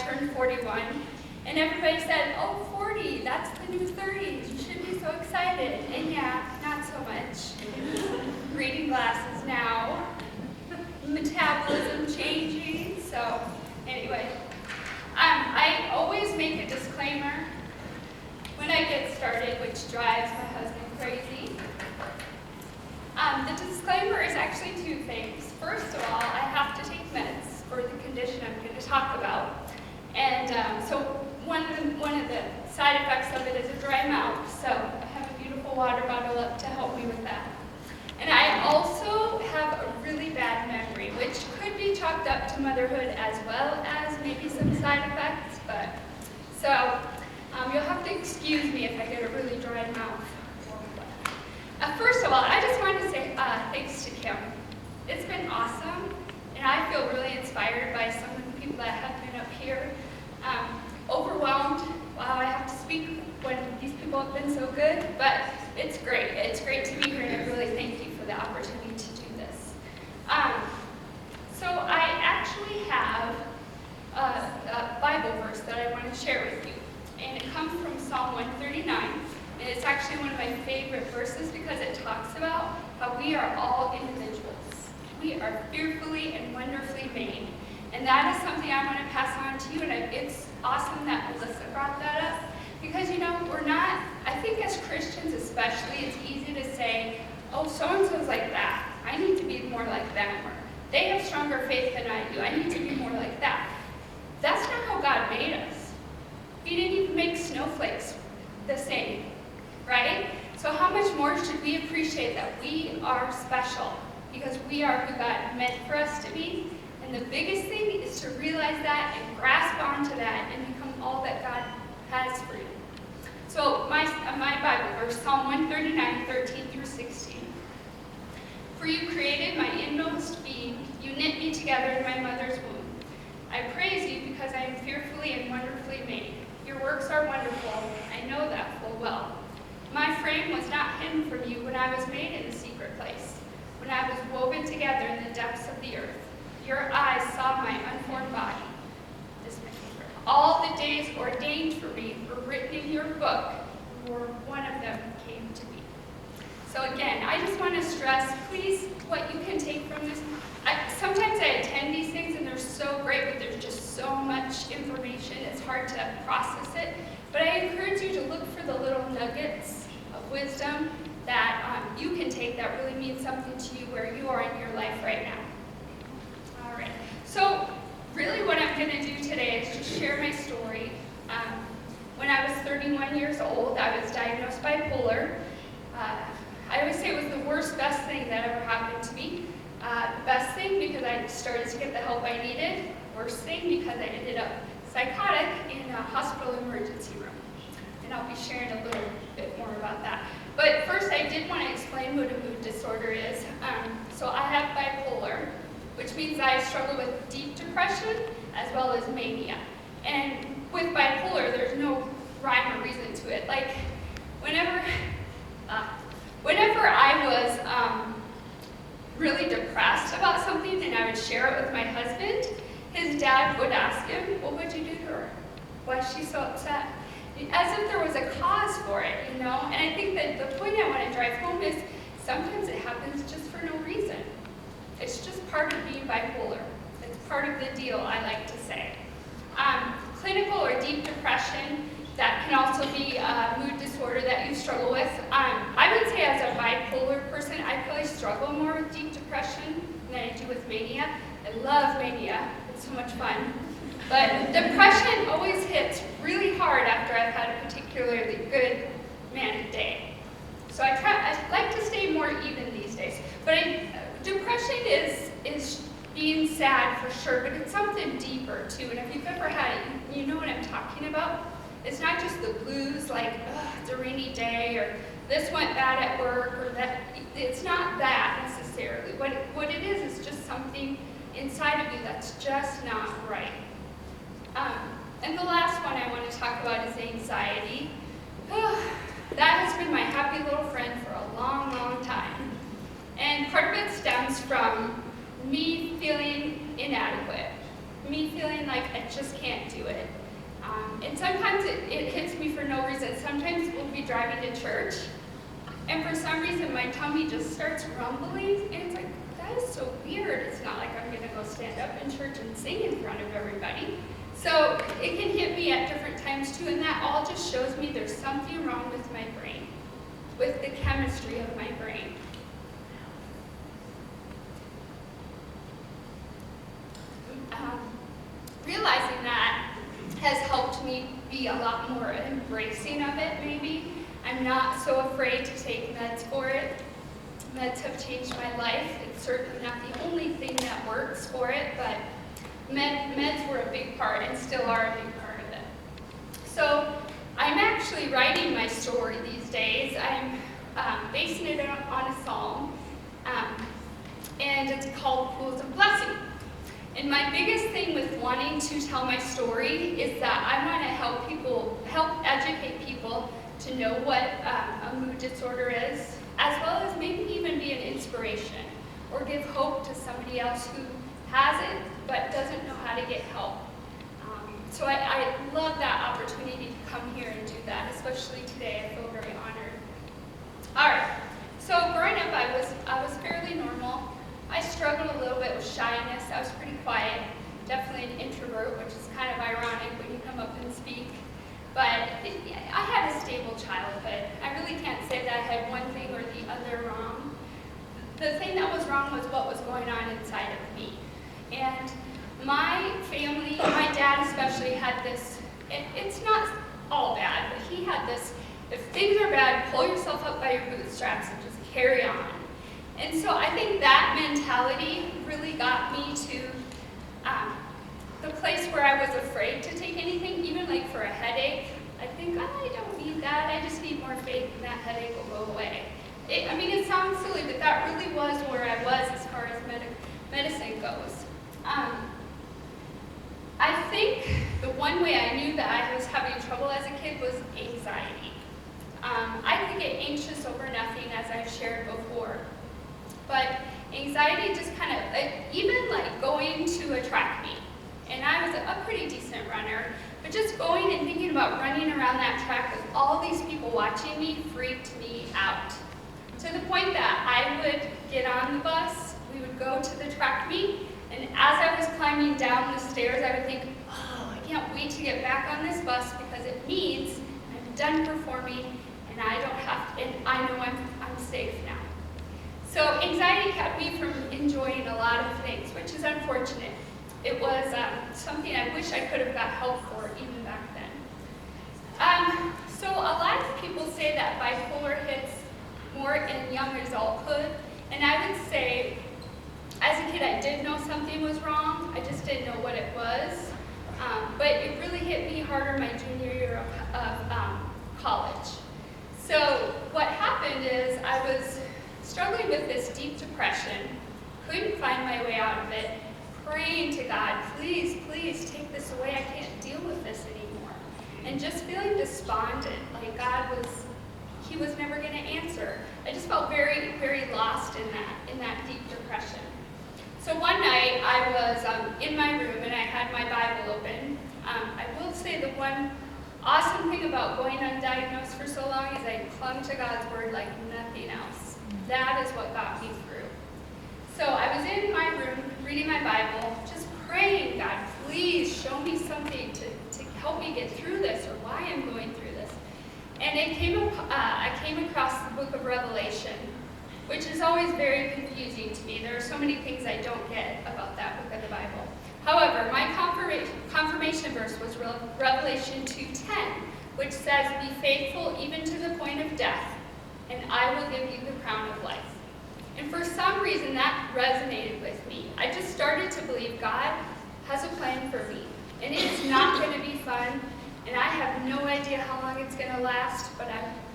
turned 41, and everybody said, oh, 40, that's the new 30. You should be so excited. And yeah, not so much. Reading glasses now, metabolism changing, so anyway. I always make a disclaimer when I get started, which drives my husband crazy. The disclaimer is actually two things. First of all, I have to take meds for the condition I'm going to talk about. And so one of the side effects of it is a dry mouth. So I have a beautiful water bottle up to help me with that. And I also have a really bad memory, which could be chalked up to motherhood as well as maybe some side effects. But so you'll have to excuse me if I get a really dry mouth. First of all, I just wanted to say thanks to Kim. It's been awesome, and I feel really inspired by some of the people that have been up here. Overwhelmed, wow, I have to speak when these people have been so good, but it's great. It's great to be here, and I really thank you for the opportunity to do this. So I actually have a Bible verse that I want to share with you, and it comes from Psalm 139. And it's actually one of my favorite verses because it talks about how we are all individuals. We are fearfully and wonderfully made. And that is something I want to pass on to you. And it's awesome that Melissa brought that up. Because, you know, we're not, I think as Christians especially, it's easy to say, oh, so-and-so's like that. I need to be more like them. Or they have stronger faith than I do. I need to be more like that. That's not how God made us. He didn't even make snowflakes the same. Right? So how much more should we appreciate that we are special because we are who God meant for us to be? And the biggest thing is to realize that and grasp onto that and become all that God has for you. So my Bible verse, Psalm 139, 13 through 16. For you created my inmost being. You knit me together in my mother's womb. I praise you because I am fearfully and wonderfully made. Your works are wonderful. I know that full well. My frame was not hidden from you when I was made in the secret place, when I was woven together in the depths of the earth. Your eyes saw my unformed body. This is my favorite. All the days ordained for me were written in your book, or one of them came to be. So again, I just want to stress, please, what you can take from this. Sometimes I attend these things and they're so great, but there's just so much information, it's hard to process it. But I encourage you to look for the little nuggets of wisdom that you can take that really means something to you where you are in your life right now. All right. So really what I'm going to do today is just share my story. When I was 31 years old, I was diagnosed bipolar. I always say it was the worst, best thing that ever happened to me. The best thing because I started to get the help I needed. Worst thing because I ended up psychotic in a hospital emergency room. And I'll be sharing a little bit more about that. But first, I did want to explain what a mood disorder is. So I have bipolar, which means I struggle with deep depression as well as mania. And with bipolar, there's no rhyme or reason to it. Like, whenever I was really depressed about something and I would share it with my husband, his dad would ask him, well, what'd you do to her? Why is she so upset? As if there was a cause for it, you know? And I think that the point I want to drive home is sometimes it happens just for no reason. It's just part of being bipolar. It's part of the deal, I like to say. Clinical or deep depression, that can also be a mood disorder that you struggle with. I would say as a bipolar person, I probably struggle more with deep depression than I do with mania. I love mania. It's so much fun. But depression always hits really hard after I've had a particularly good manic day. So I like to stay more even these days. But depression is being sad for sure, but it's something deeper too. And if you've ever had it, you know what I'm talking about. It's not just the blues, like, it's a rainy day, or this went bad at work, or that. It's not that necessarily. What it is just something inside of you that's just not right. And the last one I want to talk about is anxiety. That has been my happy little friend for a long, long time. And part of it stems from me feeling inadequate. Me feeling like like, I just can't do it. And sometimes it hits me for no reason. Sometimes we'll be driving to church, and for some reason my tummy just starts rumbling, and it's like, that is so weird. It's not like I'm gonna go stand up in church and sing in front of everybody. So it can hit me at different times too, and that all just shows me there's something wrong with my brain, with the chemistry of my brain. Realizing that has helped me be a lot more embracing of it, maybe. I'm not so afraid to take meds for it. Meds have changed my life. It's certainly not the only thing that works for it, but meds were a big part and still are a big part of it. So I'm actually writing my story these days. I'm basing it on a psalm, and it's called Pools of Blessing. And my biggest thing with wanting to tell my story is that I want to help educate people to know what a mood disorder is, as well as maybe even be an inspiration or give hope to somebody else who has it but doesn't know how to get help. So I love that opportunity to come here and do that, especially today. I feel very honored. All right, so growing up I was fairly normal. I struggled a little bit with shyness. I was pretty quiet, definitely an introvert, which is kind of ironic when you come up and speak. But I had a stable childhood. I really can't say that I had one thing or the other wrong. The thing that was wrong was what was going on inside of me. And my family, my dad especially, had this, it's not all bad, but he had this, if things are bad, pull yourself up by your bootstraps and just carry on. And so I think that mentality really got me to the place where I was afraid to take anything, even like for a headache. I think, I don't need that, I just need more faith and that headache will go away. It sounds silly, but that really was where I was as far as medicine goes. I think the one way I knew that I was having trouble as a kid was anxiety. I could get anxious over nothing, as I've shared before. But anxiety just kind of, even like going to a track meet, and I was a pretty decent runner, but just going and thinking about running around that track with all these people watching me freaked me out. To the point that I would get on the bus, we would go to the track meet, and as I was climbing down the stairs, I would think, oh, I can't wait to get back on this bus because it means I'm done performing and I don't have to, and I know I'm safe now. So anxiety kept me from enjoying a lot of things, which is unfortunate. It was something I wish I could have got help for even back then. So a lot of people say that bipolar hits more in young adulthood, and I would say, as a kid, I did know something was wrong. I just didn't know what it was. But it really hit me harder my junior year of college. So what happened is I was struggling with this deep depression, couldn't find my way out of it, praying to God, please, please take this away. I can't deal with this anymore. And just feeling despondent, like He was never going to answer. I just felt very, very lost in that deep depression. So one night I was in my room and I had my Bible open. I will say the one awesome thing about going undiagnosed for so long is I clung to God's word like nothing else. That is what got me through. So I was in my room reading my Bible, just praying, God, please show me something to help me get through this or why I'm going through this. And I came across the book of Revelation, which is always very confusing to me. There are so many things I don't get about that book of the Bible. However, my confirmation verse was Revelation 2:10, which says, be faithful even to the point of death, and I will give you the crown of life. And for some reason, that resonated with me. I just started to believe God has a plan for me, and it's not going to be fun, and I have no idea how long it's going to last, but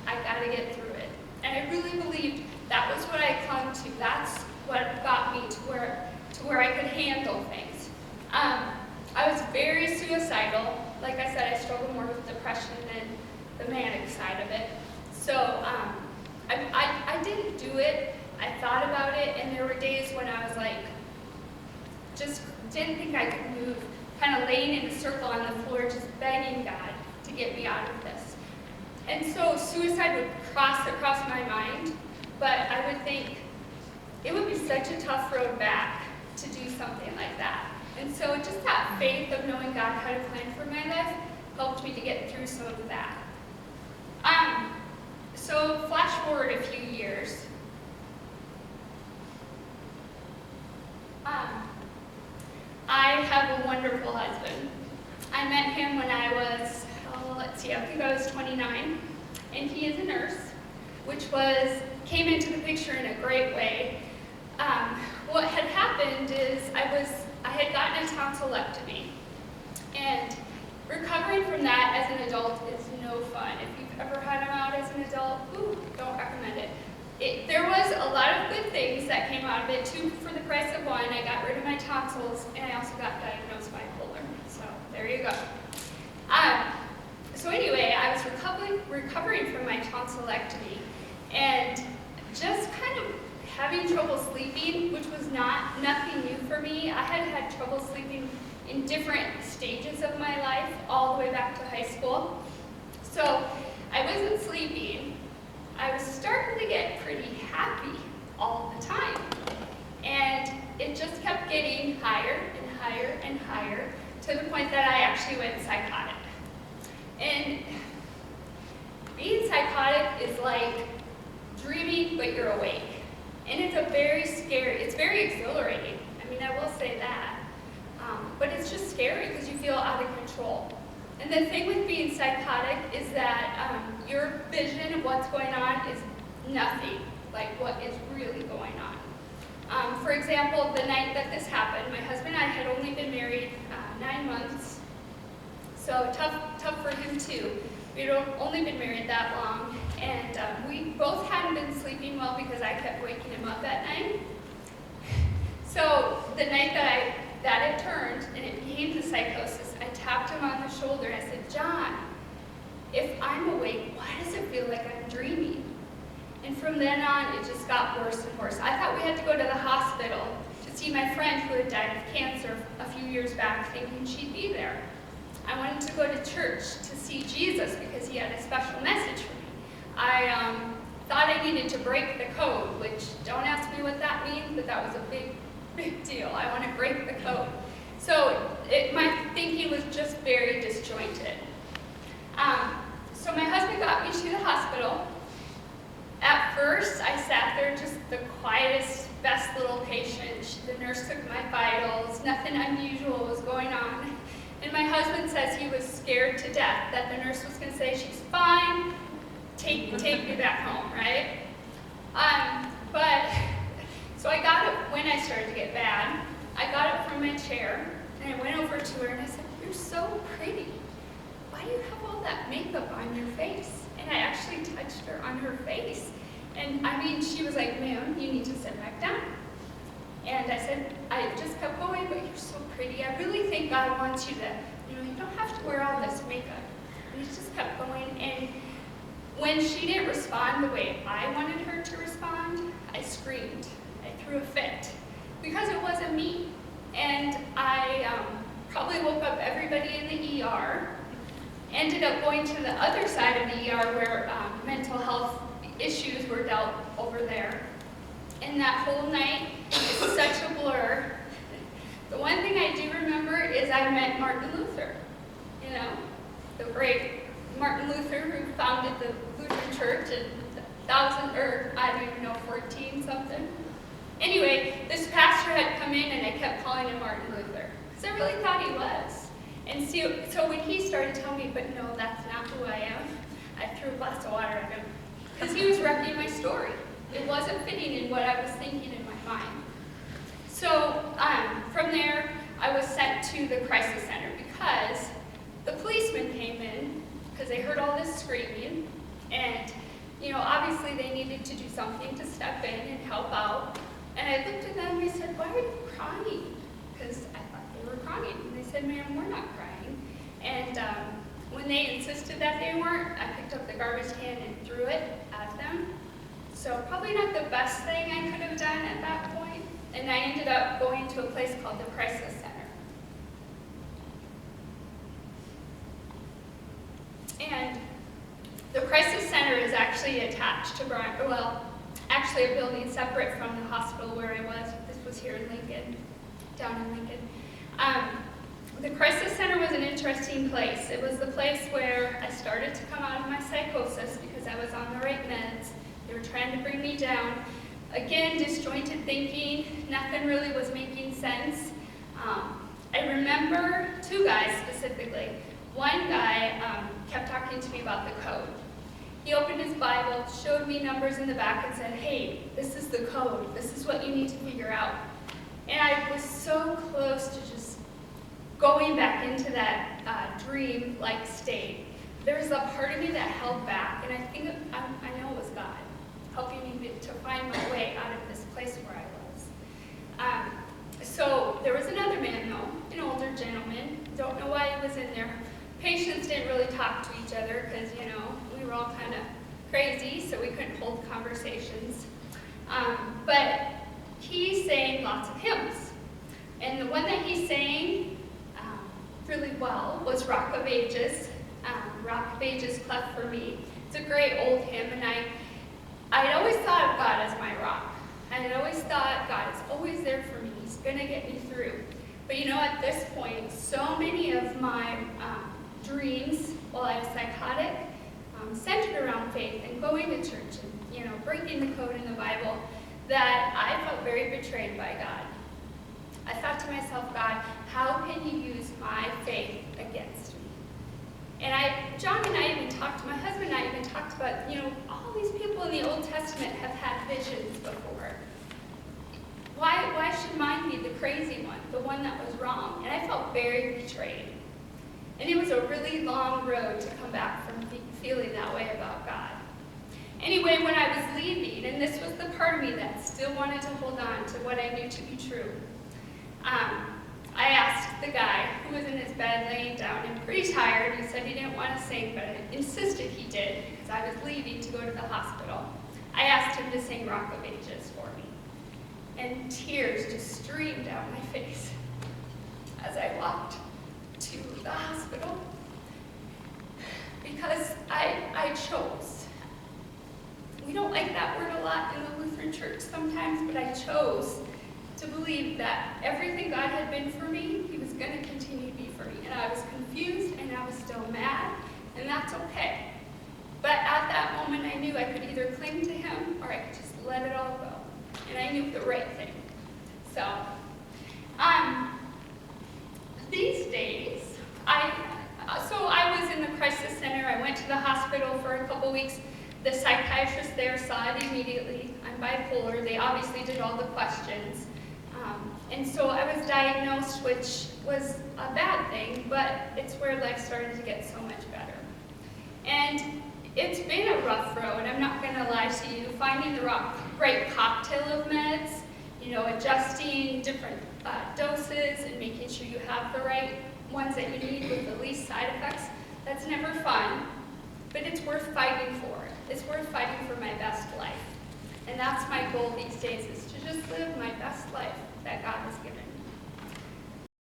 I got to get through it. And I really believed that was what I clung to. That's what got me to where I could handle things. I was very suicidal. Like I said, I struggled more with depression than the manic side of it. So I didn't do it. I thought about it, and there were days when I was like, just didn't think I could move kind of laying in a circle on the floor, just begging God to get me out of this. And so suicide would cross across my mind, but I would think it would be such a tough road back to do something like that. And so just that faith of knowing God had a plan for my life helped me to get through some of that. So flash forward a few years. I have a wonderful husband. I met him when I was, I think I was 29, and he is a nurse, which came into the picture in a great way. What had happened is I had gotten a tonsillectomy, and recovering from that as an adult is no fun. If you've ever had them out as an adult, don't recommend it. There was a lot of good things that came out of it. 2 for the price of 1. I got rid of my tonsils, and I also got diagnosed bipolar. So there you go. So anyway, I was recovering from my tonsillectomy, and just kind of having trouble sleeping, which was nothing new for me. I had trouble sleeping in different stages of my life, all the way back to high school. So I wasn't sleeping. I was starting to get pretty happy all the time. And it just kept getting higher and higher and higher to the point that I actually went psychotic. And being psychotic is like dreaming, but you're awake. And it's it's very exhilarating. I mean, I will say that. But it's just scary because you feel out of control. And the thing with being psychotic is that your vision of what's going on is nothing like what is really going on. For example, the night that this happened, my husband and I had only been married 9 months, so tough for him too. We'd only been married that long, and we both hadn't been sleeping well because I kept waking him up at night. So the night that it turned and it became the psychosis, I tapped him on the shoulder and I said, "John, if I'm awake, why does it feel like I'm dreaming?" And from then on, it just got worse and worse. I thought we had to go to the hospital to see my friend who had died of cancer a few years back, thinking she'd be there. I wanted to go to church to see Jesus because he had a special message for me. I thought I needed to break the code, which don't ask me what that means, but that was a big deal. I want to break the code. So my thinking was just very disjointed. So my husband got me to the hospital. At first, I sat there just the quietest, best little patient. The nurse took my vitals. Nothing unusual was going on. And my husband says he was scared to death that the nurse was going to say, "She's fine, take me back home," right? So I got up, when I started to get bad, I got up from my chair, and I went over to her and I said, "You're so pretty. Why do you have all that makeup on your face?" And I actually touched her on her face. And I mean, she was like, "Ma'am, you need to sit back down." And I said, I just kept going, "But you're so pretty. I really think God wants you to, you don't have to wear all this makeup." And he just kept going. And when she didn't respond the way I wanted her to respond, I screamed. I threw a fit because it wasn't me. And I probably woke up everybody in the ER, ended up going to the other side of the ER where mental health issues were dealt over there. And that whole night is such a blur. The one thing I do remember is I met Martin Luther, the great Martin Luther who founded the Lutheran Church in 14 something. Anyway, this pastor had come in and I kept calling him Martin Luther because I really thought he was. And so when he started telling me, "But no, that's not who I am," I threw a glass of water at him because he was wrecking my story. It wasn't fitting in what I was thinking in my mind. So from there, I was sent to the crisis center because the policemen came in because they heard all this screaming, and obviously they needed to do something to step in and help out. And I looked at them and I said, "Why are you crying?" Because I thought they were crying. And they said, "Ma'am, we're not crying." And when they insisted that they weren't, I picked up the garbage can and threw it at them. So probably not the best thing I could have done at that point. And I ended up going to a place called the Crisis Center. actually attached to actually a building separate from the hospital where I was. This was here in Lincoln, down in Lincoln. The crisis center was an interesting place. It was the place where I started to come out of my psychosis because I was on the right meds. They were trying to bring me down. Again, disjointed thinking, nothing really was making sense. I remember two guys specifically. One guy kept talking to me about the code. He opened his Bible, showed me numbers in the back and said, hey, this is the code. This is what you need to figure out. And I was so close to just going back into that dream-like state. There was a part of me that held back, and I know it was God helping me to find my way out of this place where I was. So there was another man, though, an older gentleman. Don't know why he was in there. Patients didn't really talk to each other because, we were all kind of crazy, so we couldn't hold conversations. But he sang lots of hymns. And the one that he sang really well was Rock of Ages. Rock of Ages, cleft for me. It's a great old hymn, and I'd always thought of God as my rock. I had always thought God is always there for me. He's going to get me through. But at this point, so many of my dreams while I was psychotic centered around faith and going to church and breaking the code in the Bible that I felt very betrayed by God. I thought to myself, God, how can you use my faith against me? And John and I even talked, my husband and I even talked about, all these people in the Old Testament have had visions before. Why should mine be the crazy one, the one that was wrong? And I felt very betrayed. And it was a really long road to come back from feeling that way about God. Anyway, when I was leaving, and this was the part of me that still wanted to hold on to what I knew to be true, I asked the guy who was in his bed laying down and pretty tired. He said he didn't want to sing, but I insisted he did because I was leaving to go to the hospital. I asked him to sing Rock of Ages for me. And tears just streamed down my face as I walked to the hospital because I chose. We don't like that word a lot in the Lutheran Church sometimes, but I chose to believe that everything God had been for me, he was going to continue to be for me. And I was confused, and I was still mad, and that's okay. But at that moment, I knew I could either cling to him, or I could just let it all go. And I knew the right thing. So, these days, I was in the crisis center. I went to the hospital for a couple weeks. The psychiatrist there saw it immediately. I'm bipolar. They obviously did all the questions. And so I was diagnosed, which was a bad thing, but it's where life started to get so much better. And it's been a rough road, I'm not going to lie to you. Finding the right cocktail of meds, adjusting different doses and making sure you have the right ones that you need with the least side effects, that's never fun, but it's worth fighting for. It's worth fighting for my best life. And that's my goal these days, is to just live my best life that God has given.